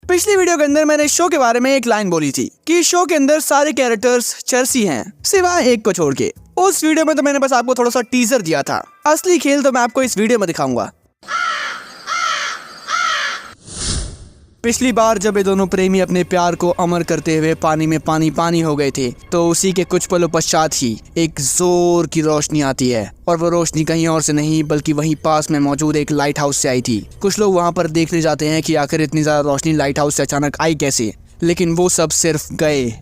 पिछली वीडियो के अंदर मैंने शो के बारे में एक लाइन बोली थी कि शो के अंदर सारे कैरेक्टर्स चर्सी हैं सिवाय एक को छोड़ के। उस वीडियो में तो मैंने बस आपको थोड़ा सा टीजर दिया था, असली खेल तो मैं आपको इस वीडियो में दिखाऊंगा। पिछली बार जब ये दोनों प्रेमी अपने प्यार को अमर करते हुए पानी में पानी हो गए थे, तो उसी के कुछ पलों पश्चात ही एक जोर की रोशनी आती है, और वो रोशनी कहीं और से नहीं बल्कि वहीं पास में मौजूद एक लाइट हाउस से आई थी। कुछ लोग वहां पर देखने जाते हैं कि आखिर इतनी ज्यादा रोशनी लाइट हाउस से अचानक आई कैसे, लेकिन वो सब सिर्फ गए,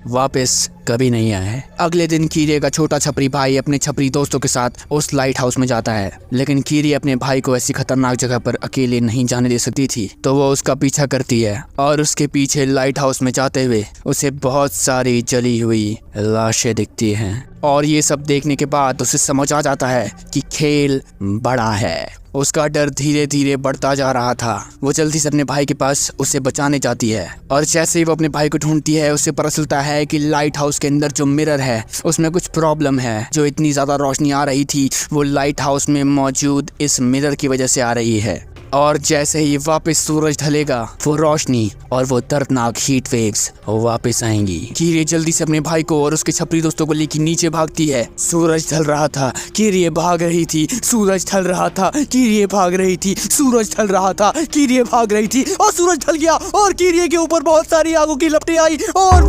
वापस कभी नहीं आए। अगले दिन कीरे का छोटा छपरी भाई अपने छपरी दोस्तों के साथ उस लाइट हाउस में जाता है, लेकिन कीरी अपने भाई को ऐसी खतरनाक जगह पर अकेले नहीं जाने दे सकती थी, तो वो उसका पीछा करती है और उसके पीछे लाइट हाउस में जाते हुए उसे बहुत सारी जली हुई लाशें दिखती हैं। और ये सब देखने के बाद उसे समझ आ जाता है कि खेल बड़ा है। उसका डर धीरे धीरे बढ़ता जा रहा था। वो जल्दी से अपने भाई के पास उसे बचाने जाती है, और जैसे ही वो अपने भाई को ढूंढती है उसे पता चलता है कि लाइट हाउस के अंदर जो मिरर है उसमें कुछ प्रॉब्लम है। जो इतनी ज्यादा रोशनी आ रही थी वो लाइट हाउस में मौजूद इस मिरर की वजह से आ रही है, और जैसे ही वापस सूरज ढलेगा वो रोशनी और वो दर्दनाक हीट वेव्स वापस आएंगी। कीरी जल्दी से अपने भाई को और उसके छपरी दोस्तों को लेकर नीचे भागती है। सूरज ढल रहा था, कीरी भाग रही थी, सूरज ढल रहा था, कीरी भाग रही थी, सूरज ढल रहा था, कीरी भाग रही थी, और सूरज ढल गया और कीरी के ऊपर बहुत सारी आगों की लपटें आई, और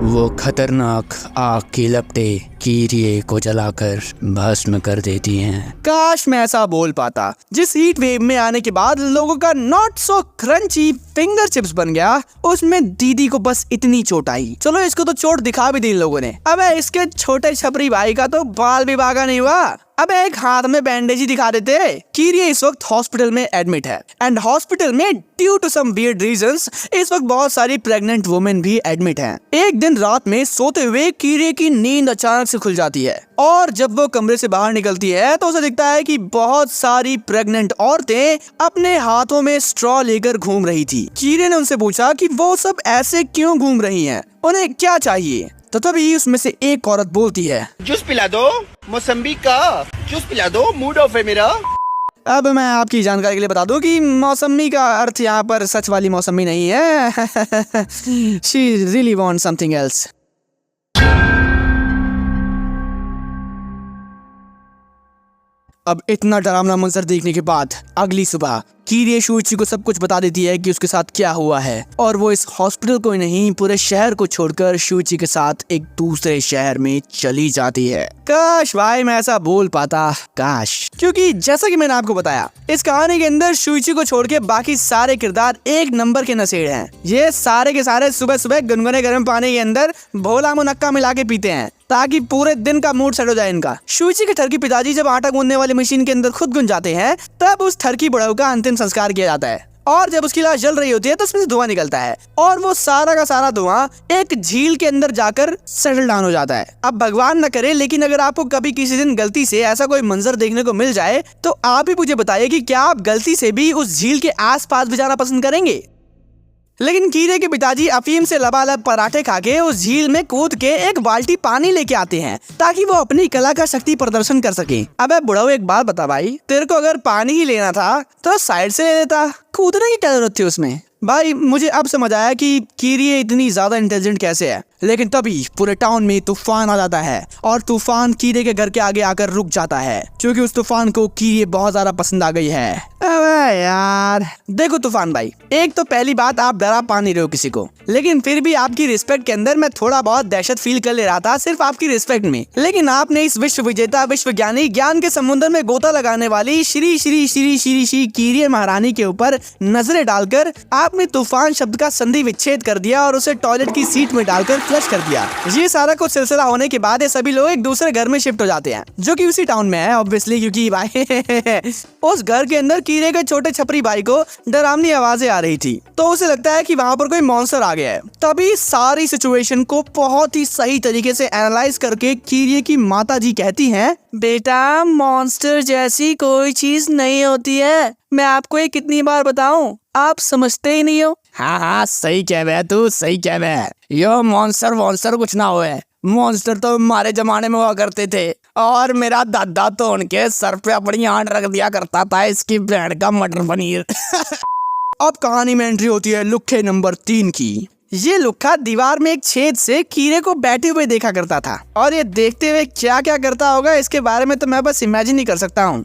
वो खतरनाक आग की लपटें कीरिए को जलाकर भस्म कर देती हैं। काश मैं ऐसा बोल पाता। जिस हीट वेव में आने के बाद लोगों का not so crunchy finger chips बन गया, उसमें दीदी को बस इतनी चोट आई। चलो इसको तो चोट दिखा भी दी इन लोगों ने। अबे इसके छोटे छपरी भाई का तो बाल भी बागा नहीं हुआ, अबे एक हाथ में बैंडेज ही दिखा देते। कीरिए इस वक्त हॉस्पिटल में एडमिट है, एंड हॉस्पिटल में due to some weird reasons इस वक्त बहुत सारी प्रेग्नेंट वुमेन भी एडमिट हैं। एक दिन रात में सोते हुए कीरिए की नींद अचानक से खुल जाती है, और जब वो कमरे से बाहर निकलती है तो उसे दिखता है कि बहुत सारी प्रेग्नेंट औरतें अपने हाथों में स्ट्रॉ लेकर घूम रही थी। कीरिए ने उनसे पूछा कि वो सब ऐसे क्यों घूम रही हैं, उन्हें क्या चाहिए। तो तभी उसमें से एक औरत बोलती है, जूस पिला दो, मौसम्बी का जूस पिला दो, मूड ऑफ है मेरा। अब मैं आपकी जानकारी के लिए बता दूं कि मौसमी का अर्थ यहाँ पर सच वाली मौसमी नहीं है। She really wants something else. अब इतना डरावना मंजर देखने के बाद अगली सुबह कीरिए शूइची को सब कुछ बता देती है कि उसके साथ क्या हुआ है, और वो इस हॉस्पिटल को ही नहीं पूरे शहर को छोड़कर शूइची के साथ एक दूसरे शहर में चली जाती है। काश भाई मैं ऐसा बोल पाता, काश। क्योंकि जैसा कि मैंने आपको बताया, इस कहानी के अंदर शूइची को छोड़ के बाकी सारे किरदार एक नंबर के नशेड़ हैं। ये सारे के सारे सुबह सुबह गुनगुने गर्म पानी के अंदर भोला मुनक्का मिला के पीते हैं ताकि पूरे दिन का मूड सेट हो जाए इनका। शूइची के ठरकी पिताजी जब आटा गूंदने वाली मशीन के अंदर खुद गुन जाते हैं, तब उस ठरकी बुढ़ऊ का अंतिम संस्कार किया जाता है, और जब उसकी लाश जल रही होती है तो उसमें से धुआं निकलता है, और वो सारा का सारा धुआं एक झील के अंदर जाकर सेटल डाउन हो जाता है। अब भगवान न करे, लेकिन अगर आपको कभी किसी दिन गलती से ऐसा कोई मंजर देखने को मिल जाए तो आप ही मुझे बताइए कि क्या आप गलती से भी उस झील के आसपास भी जाना पसंद करेंगे। लेकिन कीरे के पिताजी अफीम से लबालब पराठे खा के उस झील में कूद के एक बाल्टी पानी लेके आते हैं ताकि वो अपनी कला का शक्ति प्रदर्शन कर सके। अबे बुढ़ऊ एक बात बता भाई, तेरे को अगर पानी ही लेना था तो साइड से ले लेता, कूदने की क्या जरूरत थी उसमें। भाई मुझे अब समझ आया कि कीरिए इतनी ज्यादा इंटेलिजेंट कैसे है। लेकिन तभी पूरे टाउन में तूफान आ जाता है, और तूफान कीरिए के घर के आगे आकर रुक जाता है, क्योंकि उस तूफान को कीरिए बहुत ज्यादा पसंद आ गई है। अबे यार देखो तूफान भाई, एक तो पहली बात आप डरा पा नहीं रहे हो किसी को, लेकिन फिर भी आपकी रिस्पेक्ट के अंदर मैं थोड़ा बहुत दहशत फील कर ले रहा था सिर्फ आपकी रिस्पेक्ट में। लेकिन आपने इस विश्व विजेता विश्वज्ञानी ज्ञान के समुद्र में गोता लगाने वाली श्री श्री श्री श्री श्री कीरिए महारानी के ऊपर नजरें डालकर आपने तूफान शब्द का संधि विच्छेद कर दिया और उसे टॉयलेट की सीट में डालकर फ्लश कर दिया। ये सारा कुछ सिलसिला होने के बाद ये सभी लोग एक दूसरे घर में शिफ्ट हो जाते हैं, जो कि उसी टाउन में है ऑब्वियसली, क्योंकि भाई उस घर के अंदर कीरिए के छोटे छपरी भाई को डरावनी आवाजें आ रही थी, तो उसे लगता है कि वहाँ पर कोई मॉन्स्टर आ गया है। तभी सारी सिचुएशन को बहुत ही सही तरीके से एनालाइज करके कीरिए की माता जी कहती हैं, बेटा मॉन्स्टर जैसी कोई चीज नहीं होती है, मैं आपको ये कितनी बार बताऊं, आप समझते ही नहीं हो। हाँ सही कह रहा है तू, सही कह रहा है। यो मॉन्स्टर कुछ ना हुए, मॉन्स्टर तो हमारे जमाने में हुआ करते थे, और मेरा दादा तो उनके सर पे अपनी आंट रख दिया करता था इसकी ब्रांड का मटर पनीर। अब कहानी में एंट्री होती है लुक्खे नंबर 3 की। ये लुक्खा दीवार में एक छेद से कीड़े को बैठे हुए देखा करता था और ये देखते हुए क्या क्या करता होगा इसके बारे में तो मैं बस इमेजिन ही कर सकता हूँ।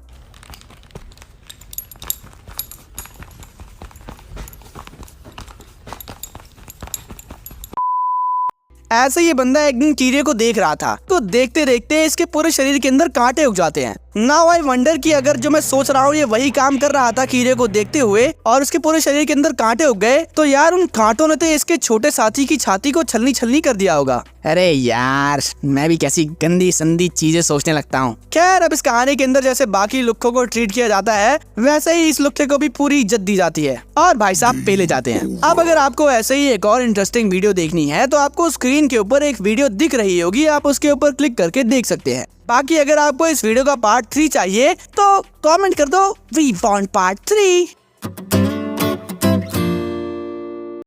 ऐसे ये बंदा एक दिन कीड़े को देख रहा था तो देखते देखते इसके पूरे शरीर के अंदर कांटे उग जाते हैं। नाउ आई वंडर कि अगर जो मैं सोच रहा हूँ ये वही काम कर रहा था कीड़े को देखते हुए और उसके पूरे शरीर के अंदर कांटे उग गए तो यार उन कांटों ने तो इसके छोटे साथी की छाती को छलनी छलनी कर दिया होगा। अरे यार मैं भी कैसी गंदी संदी चीजें सोचने लगता हूँ। खैर अब इस कहानी के अंदर जैसे बाकी लुक्खों को ट्रीट किया जाता है वैसे ही इस लुक्खे को भी पूरी इज्जत दी जाती है और भाई साहब पेले जाते हैं। अब अगर आपको ऐसे ही एक और इंटरेस्टिंग वीडियो देखनी है तो आपको स्क्रीन के ऊपर एक वीडियो दिख रही होगी, आप उसके ऊपर क्लिक करके देख सकते हैं। बाकी अगर आपको इस वीडियो का पार्ट 3 चाहिए तो कमेंट कर दो वी वांट पार्ट 3।